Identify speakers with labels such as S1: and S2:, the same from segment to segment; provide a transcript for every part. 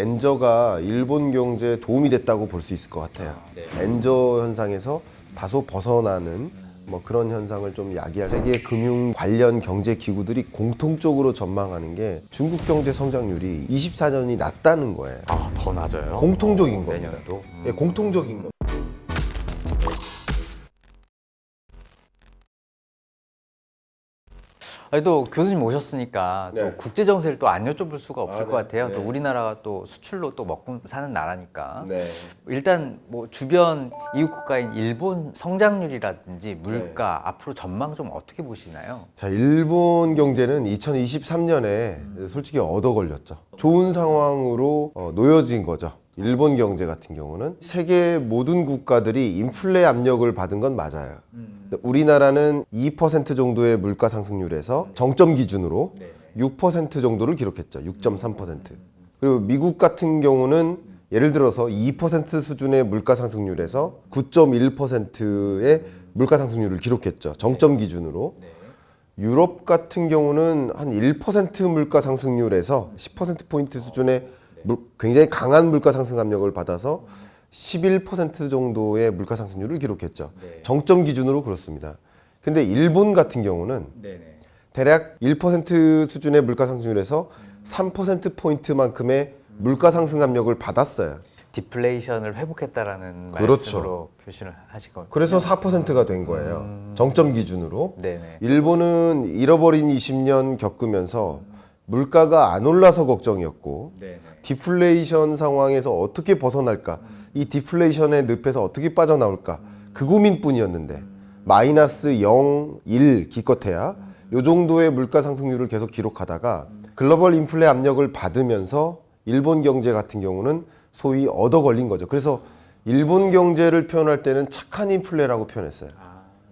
S1: 엔저가 일본 경제에 도움이 됐다고 볼 수 있을 것 같아요. 엔저 현상에서 다소 벗어나는 뭐 그런 현상을 좀 야기할 세계 금융 관련 경제 기구들이 공통적으로 전망하는 게 중국 경제 성장률이 24년이 낮다는 거예요.
S2: 아, 더 낮아요?
S1: 공통적인 겁니다.
S2: 내년에도?
S1: 예, 공통적인 거.
S2: 아니, 또 교수님 오셨으니까
S1: 네.
S2: 또 국제 정세를 또 안 여쭤볼 수가 없을 것 같아요.
S1: 네.
S2: 또 우리나라가 또 수출로 또 먹고 사는 나라니까.
S1: 네.
S2: 일단 뭐 주변 이웃 국가인 일본 성장률이라든지 물가 앞으로 전망 좀 어떻게 보시나요?
S1: 자, 일본 경제는 2023년에 솔직히 얻어 걸렸죠. 좋은 상황으로 놓여진 거죠. 일본 경제 같은 경우는 세계 모든 국가들이 인플레 압력을 받은 건 맞아요. 우리나라는 2% 정도의 물가 상승률에서 정점 기준으로 6% 정도를 기록했죠. 6.3%. 그리고 미국 같은 경우는 예를 들어서 2% 수준의 물가 상승률에서 9.1%의 물가 상승률을 기록했죠. 정점 기준으로. 유럽 같은 경우는 한 1% 물가 상승률에서 10%포인트 수준의 굉장히 강한 물가 상승 압력을 받아서 11% 정도의 물가 상승률을 기록했죠. 정점 기준으로 그렇습니다. 근데 일본 같은 경우는 대략 1% 수준의 물가 상승률에서 3%포인트만큼의 물가 상승 압력을 받았어요.
S2: 디플레이션을 회복했다라는
S1: 그렇죠.
S2: 말씀으로 표시를 하시고.
S1: 그래서 4%가 된 거예요. 정점 기준으로.
S2: 네네.
S1: 일본은 잃어버린 20년 겪으면서 물가가 안 올라서 걱정이었고 디플레이션 상황에서 어떻게 벗어날까, 이 디플레이션의 늪에서 어떻게 빠져나올까, 그 고민뿐이었는데 마이너스 0, 1 기껏해야 요 정도의 물가 상승률을 계속 기록하다가 글로벌 인플레 압력을 받으면서 일본 경제 같은 경우는 소위 얻어 걸린 거죠. 그래서 일본 경제를 표현할 때는 착한 인플레라고 표현했어요.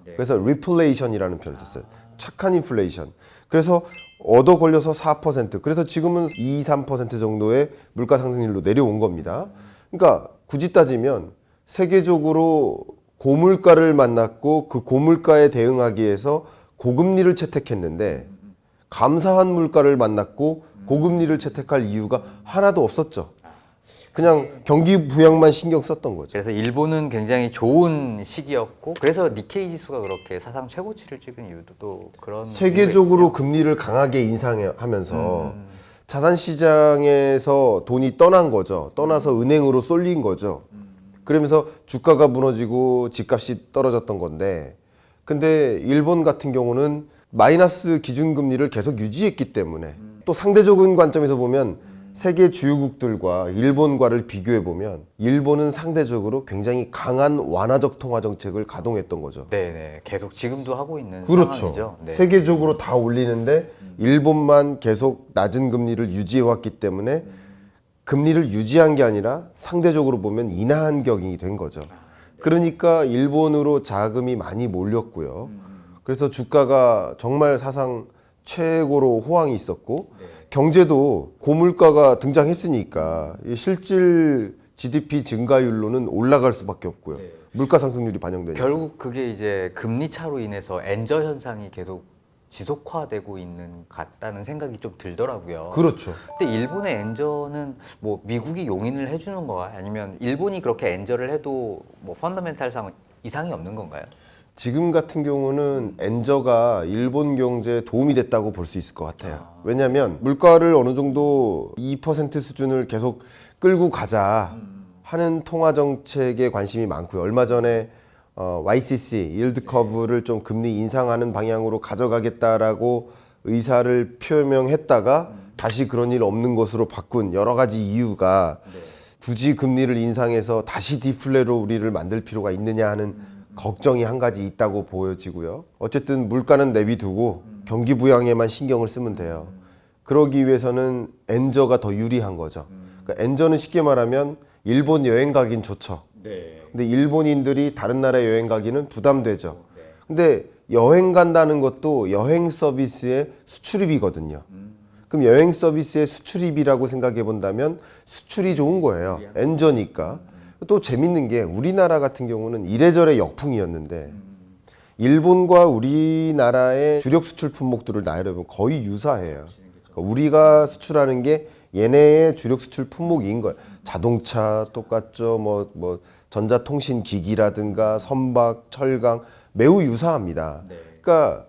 S1: 그래서 리플레이션이라는 표현을 썼어요. 착한 인플레이션. 그래서 얻어 걸려서 4%. 그래서 지금은 2, 3% 정도의 물가 상승률로 내려온 겁니다. 그러니까 굳이 따지면 세계적으로 고물가를 만났고 그 고물가에 대응하기 위해서 고금리를 채택했는데 감사한 물가를 만났고 고금리를 채택할 이유가 하나도 없었죠. 그냥 경기 부양만 신경 썼던 거죠.
S2: 그래서 일본은 굉장히 좋은 시기였고, 그래서 니케이 지수가 그렇게 사상 최고치를 찍은 이유도 또 그런
S1: 세계적으로 금리를 강하게 인상하면서 자산 시장에서 돈이 떠난 거죠. 떠나서 은행으로 쏠린 거죠. 그러면서 주가가 무너지고 집값이 떨어졌던 건데, 근데 일본 같은 경우는 마이너스 기준금리를 계속 유지했기 때문에, 또 상대적인 관점에서 보면 세계 주요국들과 일본과를 비교해 보면 일본은 상대적으로 굉장히 강한 완화적 통화 정책을 가동했던 거죠.
S2: 네네, 계속 지금도 하고 있는
S1: 그렇죠.
S2: 상황이죠. 네.
S1: 세계적으로 다 올리는데 일본만 계속 낮은 금리를 유지해 왔기 때문에 금리를 유지한 게 아니라 상대적으로 보면 인하한 격이 된 거죠. 그러니까 일본으로 자금이 많이 몰렸고요. 그래서 주가가 정말 사상 최고로 호황이 있었고, 경제도 고물가가 등장했으니까 이 실질 GDP 증가율로는 올라갈 수밖에 없고요. 물가 상승률이 반영되니까.
S2: 결국 그게 이제 금리 차로 인해서 엔저 현상이 계속 지속화되고 있는 것 같다는 생각이 좀 들더라고요.
S1: 그렇죠.
S2: 근데 일본의 엔저는 뭐 미국이 용인을 해주는 거야? 아니면 일본이 그렇게 엔저를 해도 뭐 펀더멘탈상 이상이 없는 건가요?
S1: 지금 같은 경우는 엔저가 일본 경제에 도움이 됐다고 볼 수 있을 것 같아요. 왜냐하면 물가를 어느 정도 2% 수준을 계속 끌고 가자 하는 통화 정책에 관심이 많고요. 얼마 전에 YCC, yield curve를 좀 금리 인상하는 방향으로 가져가겠다라고 의사를 표명했다가 다시 그런 일 없는 것으로 바꾼 여러 가지 이유가 굳이 금리를 인상해서 다시 디플레로 우리를 만들 필요가 있느냐 하는 걱정이 한 가지 있다고 보여지고요. 어쨌든 물가는 내비두고 경기 부양에만 신경을 쓰면 돼요. 그러기 위해서는 엔저가 더 유리한 거죠. 그러니까 엔저는 쉽게 말하면 일본 여행 가긴 좋죠. 근데 일본인들이 다른 나라에 여행 가기는 부담되죠. 근데 여행 간다는 것도 여행 서비스의 수출입이거든요. 그럼 여행 서비스의 수출입이라고 생각해 본다면 수출이 좋은 거예요. 엔저니까. 또 재밌는 게 우리나라 같은 경우는 이래저래 역풍이었는데 일본과 우리나라의 주력 수출 품목들을 나열해보면 거의 유사해요. 그러니까 우리가 수출하는 게 얘네의 주력 수출 품목인 거예요. 자동차 똑같죠. 뭐 전자통신 기기라든가 선박, 철강 매우 유사합니다. 그러니까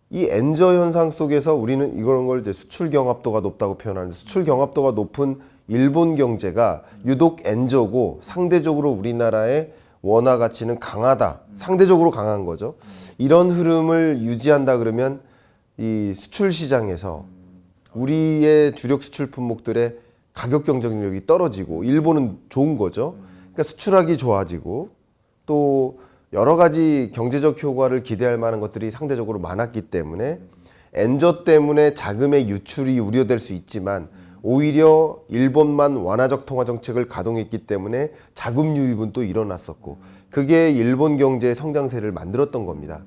S1: 이 엔저 현상 속에서 우리는 이런 걸 이제 수출 경합도가 높다고 표현하는데 수출 경합도가 높은 일본 경제가 유독 엔저고 상대적으로 우리나라의 원화 가치는 강하다. 상대적으로 강한 거죠. 이런 흐름을 유지한다 그러면 이 수출 시장에서 우리의 주력 수출 품목들의 가격 경쟁력이 떨어지고 일본은 좋은 거죠. 그러니까 수출하기 좋아지고 또 여러 가지 경제적 효과를 기대할 만한 것들이 상대적으로 많았기 때문에 엔저 때문에 자금의 유출이 우려될 수 있지만 오히려 일본만 완화적 통화 정책을 가동했기 때문에 자금 유입은 또 일어났었고 그게 일본 경제의 성장세를 만들었던 겁니다.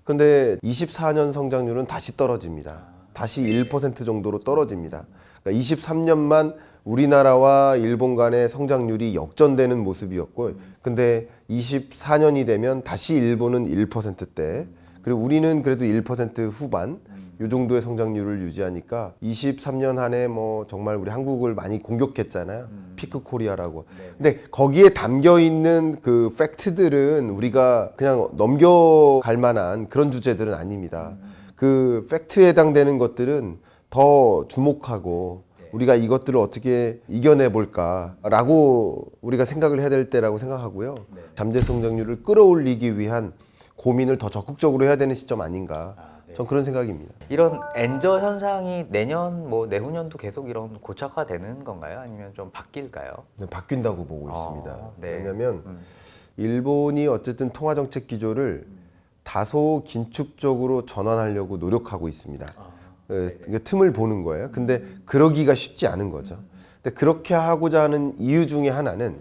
S1: 그런데 24년 성장률은 다시 떨어집니다. 다시 1% 정도로 떨어집니다. 그러니까 23년만 우리나라와 일본 간의 성장률이 역전되는 모습이었고 근데 24년이 되면 다시 일본은 1%대 그리고 우리는 그래도 1% 후반 이 정도의 성장률을 유지하니까 23년 한 해 뭐 정말 우리 한국을 많이 공격했잖아요. 피크 코리아라고. 근데 거기에 담겨 있는 그 팩트들은 우리가 그냥 넘겨갈 만한 그런 주제들은 아닙니다. 그 팩트에 해당되는 것들은 더 주목하고 우리가 이것들을 어떻게 이겨내 볼까라고 우리가 생각을 해야 될 때라고 생각하고요. 잠재 성장률을 끌어올리기 위한 고민을 더 적극적으로 해야 되는 시점 아닌가. 전 그런 생각입니다.
S2: 이런 엔저 현상이 내년 뭐 내후년도 계속 이런 고착화되는 건가요? 아니면 좀 바뀔까요?
S1: 네, 바뀐다고 보고 있습니다.
S2: 네.
S1: 왜냐하면 일본이 어쨌든 통화 정책 기조를 다소 긴축적으로 전환하려고 노력하고 있습니다. 그러니까 틈을 보는 거예요. 근데 그러기가 쉽지 않은 거죠. 근데 그렇게 하고자 하는 이유 중에 하나는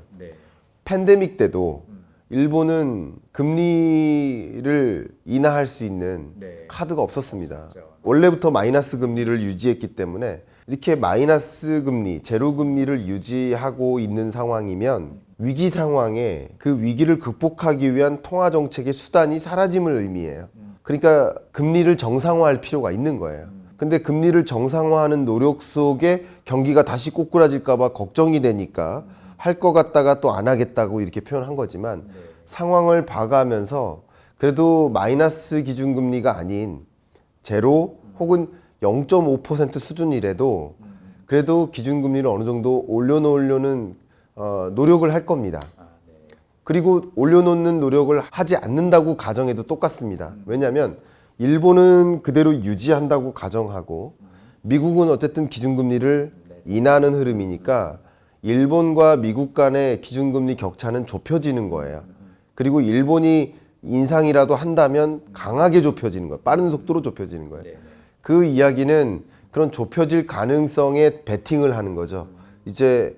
S1: 팬데믹 때도 일본은 금리를 인하할 수 있는 카드가 없었습니다. 원래부터 마이너스 금리를 유지했기 때문에 이렇게 마이너스 금리, 제로 금리를 유지하고 있는 상황이면 위기 상황에 그 위기를 극복하기 위한 통화 정책의 수단이 사라짐을 의미해요. 그러니까 금리를 정상화할 필요가 있는 거예요. 근데 금리를 정상화하는 노력 속에 경기가 다시 꼬꾸라질까 봐 걱정이 되니까 할 것 같다가 또 안 하겠다고 이렇게 표현한 거지만 상황을 봐가면서 그래도 마이너스 기준금리가 아닌 제로 혹은 0.5% 수준이라도 그래도 기준금리를 어느 정도 올려놓으려는 노력을 할 겁니다. 그리고 올려놓는 노력을 하지 않는다고 가정해도 똑같습니다. 왜냐하면 일본은 그대로 유지한다고 가정하고 미국은 어쨌든 기준금리를 인하하는 흐름이니까 일본과 미국 간의 기준금리 격차는 좁혀지는 거예요. 그리고 일본이 인상이라도 한다면 강하게 좁혀지는 거예요. 빠른 속도로 좁혀지는 거예요. 그 이야기는 그런 좁혀질 가능성에 베팅을 하는 거죠. 이제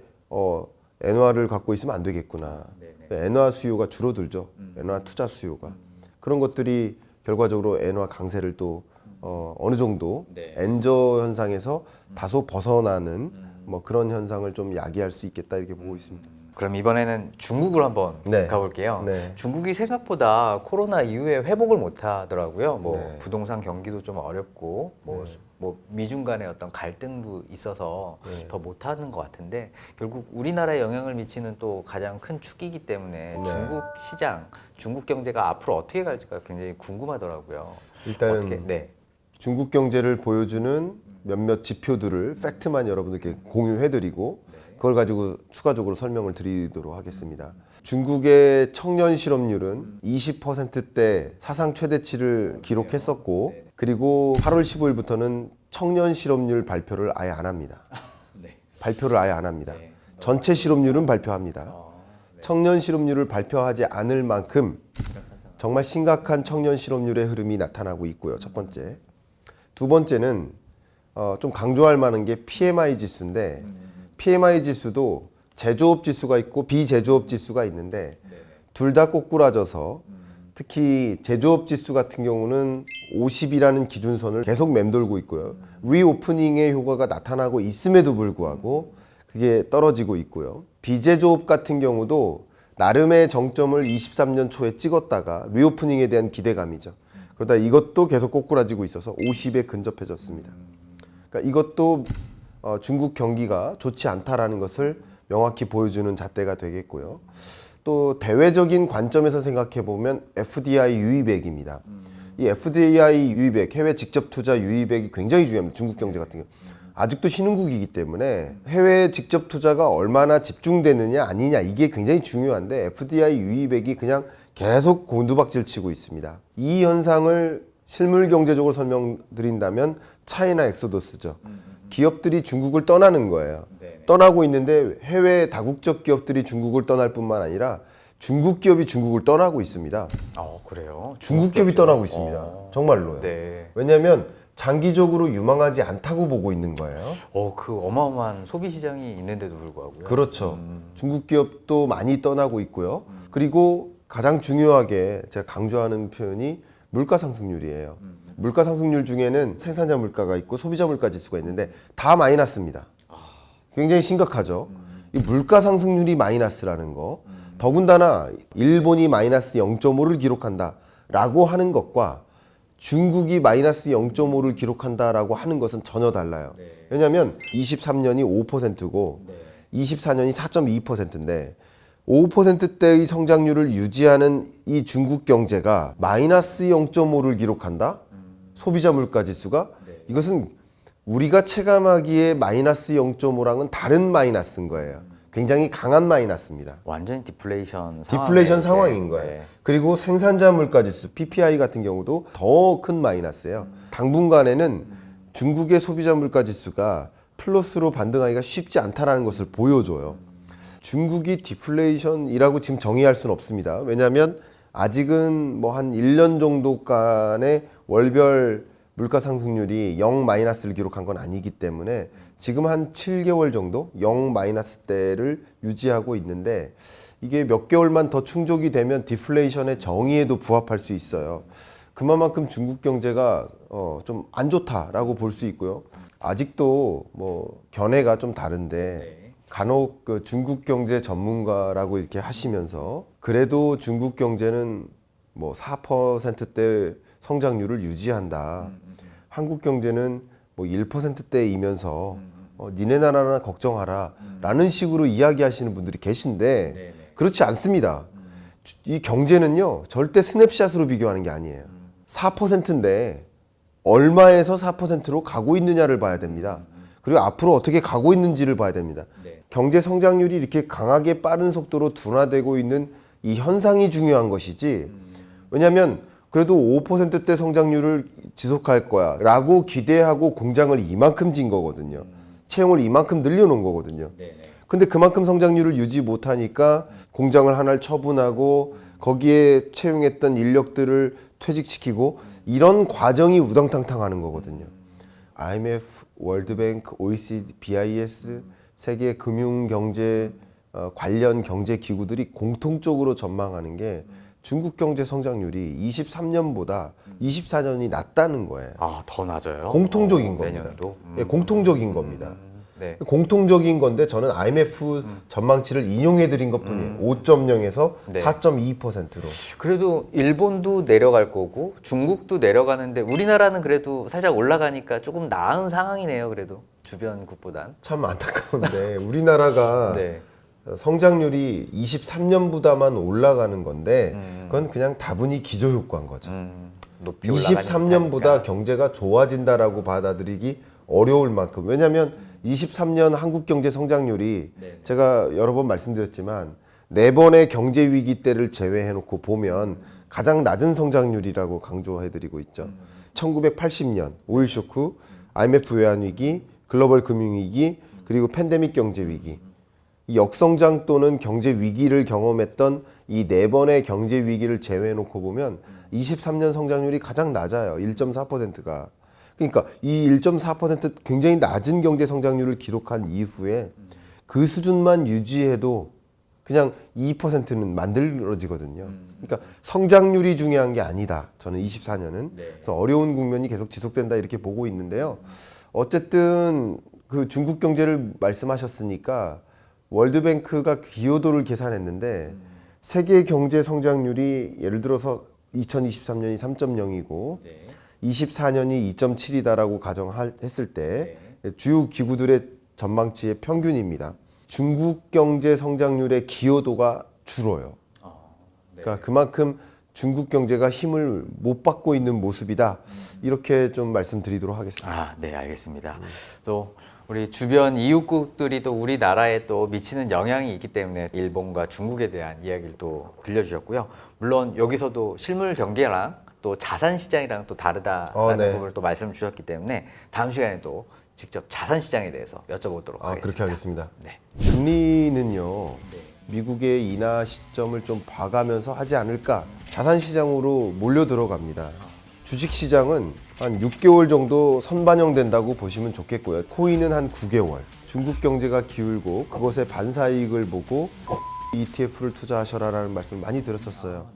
S1: 엔화를 갖고 있으면 안 되겠구나. 엔화 수요가 줄어들죠. 엔화 투자 수요가. 그런 것들이 결과적으로 엔화 강세를 또 어느 정도 엔저 현상에서 다소 벗어나는 뭐 그런 현상을 좀 야기할 수 있겠다 이렇게 보고 있습니다.
S2: 그럼 이번에는 중국을 한번 가볼게요.
S1: 네.
S2: 중국이 생각보다 코로나 이후에 회복을 못 하더라고요. 뭐
S1: 네.
S2: 부동산 경기도 좀 어렵고 뭐 미중 간의 어떤 갈등도 있어서 더 못 하는 것 같은데 결국 우리나라에 영향을 미치는 또 가장 큰 축이기 때문에 중국 시장, 중국 경제가 앞으로 어떻게 갈지가 굉장히 궁금하더라고요.
S1: 일단은 중국 경제를 보여주는 몇몇 지표들을 팩트만 여러분들께 공유해드리고 그걸 가지고 추가적으로 설명을 드리도록 하겠습니다. 중국의 청년 실업률은 20%대 사상 최대치를 기록했었고 그리고 8월 15일부터는 청년 실업률 발표를 아예 안 합니다. 발표를 아예 안 합니다. 전체 실업률은 발표합니다. 청년 실업률을 발표하지 않을 만큼 정말 심각한 청년 실업률의 흐름이 나타나고 있고요. 첫 번째. 두 번째는 좀 강조할 만한 게 PMI 지수인데 PMI 지수도 제조업 지수가 있고 비제조업 지수가 있는데 둘 다 꼬꾸라져서 특히 제조업 지수 같은 경우는 50이라는 기준선을 계속 맴돌고 있고요. 리오프닝의 효과가 나타나고 있음에도 불구하고 그게 떨어지고 있고요. 비제조업 같은 경우도 나름의 정점을 23년 초에 찍었다가 리오프닝에 대한 기대감이죠. 그러다 이것도 계속 꼬꾸라지고 있어서 50에 근접해졌습니다. 그러니까 이것도 중국 경기가 좋지 않다라는 것을 명확히 보여주는 잣대가 되겠고요. 또 대외적인 관점에서 생각해 보면 FDI 유입액입니다. 이 FDI 유입액, 해외 직접 투자 유입액이 굉장히 중요합니다. 중국 경제 같은 경우. 아직도 신흥국이기 때문에 해외 직접 투자가 얼마나 집중되느냐 아니냐 이게 굉장히 중요한데 FDI 유입액이 그냥 계속 곤두박질 치고 있습니다. 이 현상을 실물 경제적으로 설명드린다면 차이나 엑소더스죠. 기업들이 중국을 떠나는 거예요. 떠나고 있는데 해외 다국적 기업들이 중국을 떠날 뿐만 아니라 중국 기업이 중국을 떠나고 있습니다.
S2: 그래요?
S1: 중국 기업이 떠나고 있습니다. 정말로요.
S2: 네.
S1: 왜냐하면 장기적으로 유망하지 않다고 보고 있는 거예요.
S2: 그 어마어마한 소비 시장이 있는데도 불구하고요.
S1: 그렇죠. 중국 기업도 많이 떠나고 있고요. 그리고 가장 중요하게 제가 강조하는 표현이 물가 상승률이에요. 물가 상승률 중에는 생산자 물가가 있고 소비자 물가 지수가 있는데 다 마이너스입니다. 굉장히 심각하죠. 이 물가 상승률이 마이너스라는 거. 더군다나 일본이 마이너스 0.5를 기록한다라고 하는 것과 중국이 마이너스 0.5를 기록한다라고 하는 것은 전혀 달라요. 왜냐하면 23년이 5%고 24년이 4.2%인데 5%대의 성장률을 유지하는 이 중국 경제가 마이너스 0.5를 기록한다? 소비자 물가 지수가? 이것은 우리가 체감하기에 마이너스 0.5랑은 다른 마이너스인 거예요. 굉장히 강한 마이너스입니다.
S2: 완전히 디플레이션
S1: 상황인 거예요.
S2: 네.
S1: 그리고 생산자 물가 지수 PPI 같은 경우도 더 큰 마이너스예요. 당분간에는 중국의 소비자 물가 지수가 플러스로 반등하기가 쉽지 않다라는 것을 보여줘요. 중국이 디플레이션이라고 지금 정의할 수는 없습니다. 왜냐하면 아직은 뭐 한 1년 정도간의 월별 물가 상승률이 0 마이너스를 기록한 건 아니기 때문에 지금 한 7개월 정도 0 마이너스대를 유지하고 있는데 이게 몇 개월만 더 충족이 되면 디플레이션의 정의에도 부합할 수 있어요. 그만큼 중국 경제가 좀 안 좋다라고 볼 수 있고요. 아직도 뭐 견해가 좀 다른데 간혹 그 중국 경제 전문가라고 이렇게 하시면서 그래도 중국 경제는 뭐 4%대 성장률을 유지한다. 한국 경제는 뭐 1%대이면서 니네 나라나 걱정하라 라는 식으로 이야기하시는 분들이 계신데 그렇지 않습니다. 이 경제는요 절대 스냅샷으로 비교하는 게 아니에요. 4%인데 얼마에서 4%로 가고 있느냐를 봐야 됩니다. 그리고 앞으로 어떻게 가고 있는지를 봐야 됩니다. 경제 성장률이 이렇게 강하게 빠른 속도로 둔화되고 있는 이 현상이 중요한 것이지. 왜냐하면 그래도 5%대 성장률을 지속할 거야 라고 기대하고 공장을 이만큼 진 거거든요. 채용을 이만큼 늘려놓은 거거든요. 근데 그만큼 성장률을 유지 못하니까 공장을 하나를 처분하고 거기에 채용했던 인력들을 퇴직시키고 이런 과정이 우당탕탕 하는 거거든요. IMF, 월드뱅크, OECD, BIS, 세계 금융 경제 관련 경제 기구들이 공통적으로 전망하는 게 중국 경제 성장률이 23년보다 24년이 낮다는 거예요.
S2: 더 낮아요?
S1: 공통적인 겁니다.
S2: 내년도?
S1: 예, 공통적인 겁니다.
S2: 네.
S1: 공통적인 건데 저는 IMF 전망치를 인용해 드린 것뿐이에요. 5.0에서
S2: 네.
S1: 4.2%로.
S2: 그래도 일본도 내려갈 거고 중국도 내려가는데 우리나라는 그래도 살짝 올라가니까 조금 나은 상황이네요. 그래도 주변국보단.
S1: 참 안타까운데 우리나라가
S2: 네.
S1: 성장률이 23년보다만 올라가는 건데 그건 그냥 다분히 기저효과인 거죠.
S2: 높이
S1: 23년보다 경제가 좋아진다라고 받아들이기 어려울 만큼. 왜냐하면 23년 한국 경제 성장률이 제가 여러 번 말씀드렸지만 4번의 경제 위기 때를 제외해놓고 보면 가장 낮은 성장률이라고 강조해드리고 있죠. 1980년 오일 쇼크, IMF 외환위기, 글로벌 금융위기, 그리고 팬데믹 경제 위기. 이 역성장 또는 경제 위기를 경험했던 이 4번의 경제 위기를 제외해놓고 보면 23년 성장률이 가장 낮아요. 1.4%가. 그러니까 이 1.4% 굉장히 낮은 경제 성장률을 기록한 이후에 그 수준만 유지해도 그냥 2%는 만들어지거든요. 그러니까 성장률이 중요한 게 아니다. 저는 24년은. 그래서 어려운 국면이 계속 지속된다 이렇게 보고 있는데요. 어쨌든 그 중국 경제를 말씀하셨으니까 월드뱅크가 기여도를 계산했는데 세계 경제 성장률이 예를 들어서 2023년이 3.0이고 24년이 2.7이다라고 가정했을 때 주요 기구들의 전망치의 평균입니다. 중국 경제 성장률의 기여도가 줄어요. 그러니까 그만큼 중국 경제가 힘을 못 받고 있는 모습이다. 이렇게 좀 말씀드리도록 하겠습니다.
S2: 네, 알겠습니다. 또 우리 주변 이웃국들이 또 우리나라에 또 미치는 영향이 있기 때문에 일본과 중국에 대한 이야기를 또 들려주셨고요. 물론 여기서도 실물 경제랑 또 자산 시장이랑 또 다르다라는
S1: 네.
S2: 부분을 또 말씀을 주셨기 때문에 다음 시간에 또 직접 자산 시장에 대해서 여쭤보도록 하겠습니다.
S1: 그렇게 하겠습니다.
S2: 네.
S1: 금리는요. 미국의 인하 시점을 좀 봐가면서 하지 않을까. 자산 시장으로 몰려 들어갑니다. 주식 시장은 한 6개월 정도 선반영된다고 보시면 좋겠고요. 코인은 한 9개월. 중국 경제가 기울고 그것의 반사이익을 보고 ETF를 투자하셔라라는 말씀을 많이 들었었어요.